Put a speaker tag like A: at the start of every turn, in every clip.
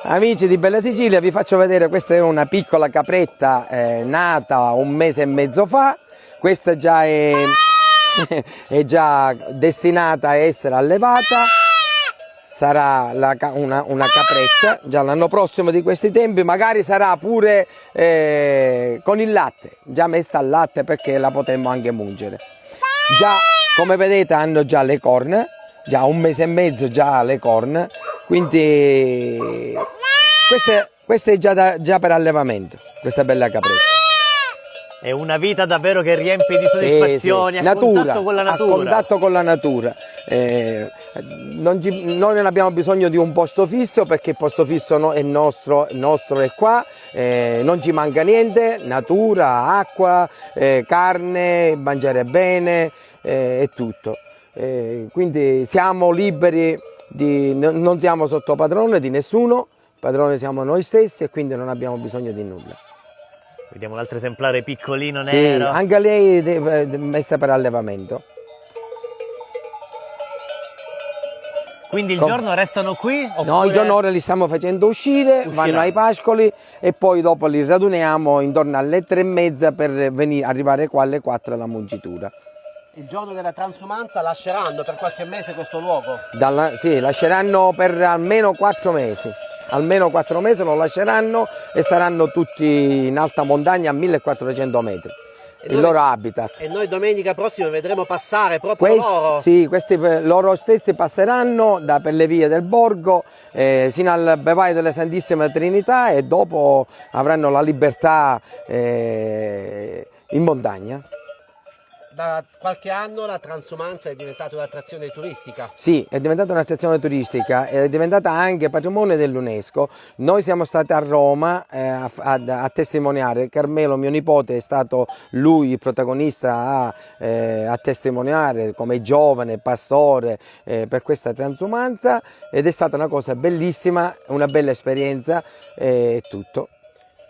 A: Amici di Bella Sicilia, vi faccio vedere, questa è una piccola capretta nata 1 mese e mezzo fa. Questa già è già destinata a essere allevata, sarà una capretta, già l'anno prossimo di questi tempi, magari sarà pure con il latte, già messa al latte perché la potremmo anche mungere. Già, come vedete, hanno già le corna, già 1 mese e mezzo già le corna, quindi questa è già per allevamento, questa bella capretta.
B: È una vita davvero che riempie di soddisfazioni,
A: sì.
B: a contatto con la natura.
A: A contatto con la natura. Noi non abbiamo bisogno di un posto fisso perché il posto fisso è nostro è qua, non ci manca niente, natura, acqua, carne, mangiare bene e tutto. Quindi siamo liberi, non siamo sotto padrone di nessuno, padrone siamo noi stessi e quindi non abbiamo bisogno di nulla.
B: Vediamo l'altro esemplare piccolino
A: Sì,
B: nero.
A: anche lei è messa per allevamento.
B: Quindi il giorno restano qui? Oppure...
A: No, il giorno ora li stiamo facendo uscire, vanno ai pascoli e poi dopo li raduniamo intorno alle 3:30 per arrivare qua alle 4 alla mungitura.
C: Il giorno della transumanza lasceranno per qualche mese questo luogo?
A: Sì, lasceranno per almeno 4 mesi. Almeno 4 mesi lo lasceranno e saranno tutti in alta montagna a 1400 metri. Il loro habitat.
C: E noi domenica prossima vedremo passare proprio loro?
A: Sì, questi loro stessi passeranno per le vie del borgo sino al Bevaio della Santissima Trinità e dopo avranno la libertà in montagna.
C: Da qualche anno la transumanza è diventata un'attrazione turistica.
A: Sì, è diventata un'attrazione turistica, è diventata anche patrimonio dell'UNESCO. Noi siamo stati a Roma a testimoniare. Carmelo, mio nipote, è stato lui il protagonista a testimoniare come giovane pastore per questa transumanza ed è stata una cosa bellissima, una bella esperienza e tutto.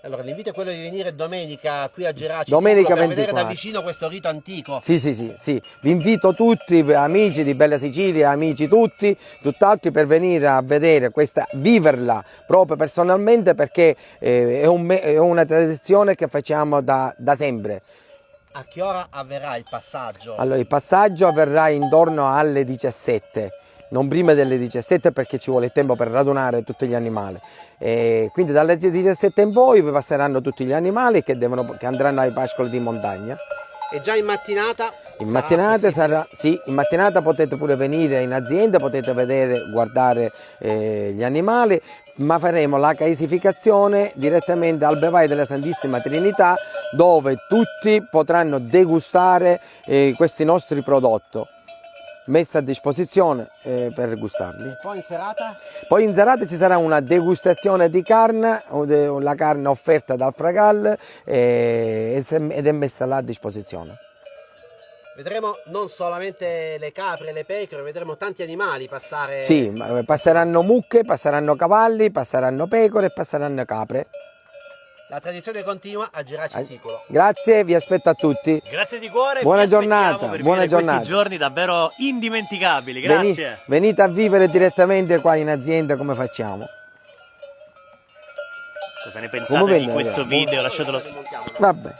C: Allora l'invito è quello di venire domenica qui a Geraci
A: Domenica
C: per
A: 24.
C: vedere da vicino questo rito antico.
A: Sì. Vi invito tutti, amici di Bella Sicilia, amici tutt'altri, per venire a vedere viverla proprio personalmente perché è una tradizione che facciamo da sempre.
C: A che ora avverrà il passaggio?
A: Allora, il passaggio avverrà intorno alle 17. Non prima delle 17 perché ci vuole tempo per radunare tutti gli animali. Quindi dalle 17 in poi vi passeranno tutti gli animali che andranno ai pascoli di montagna.
C: E già in mattinata?
A: In mattinata potete pure venire in azienda, potete guardare gli animali, ma faremo la caesificazione direttamente al Bevaio della Santissima Trinità dove tutti potranno degustare questi nostri prodotti messi a disposizione per gustarli.
C: Poi in serata?
A: Poi in serata ci sarà una degustazione di carne, la carne offerta dal Fragal ed è messa là a disposizione.
C: Vedremo non solamente le capre e le pecore, vedremo tanti animali passare.
A: Sì, passeranno mucche, passeranno cavalli, passeranno pecore e passeranno capre.
C: La tradizione continua a Geraci Siculo.
A: Grazie, vi aspetto a tutti.
B: Grazie di cuore.
A: Buona
B: vi
A: giornata.
B: Per
A: buona giornata.
B: Questi giorni davvero indimenticabili. Grazie.
A: Venite a vivere direttamente qua in azienda come facciamo.
B: Cosa ne pensate di questo video? Lasciatelo.
A: Vabbè.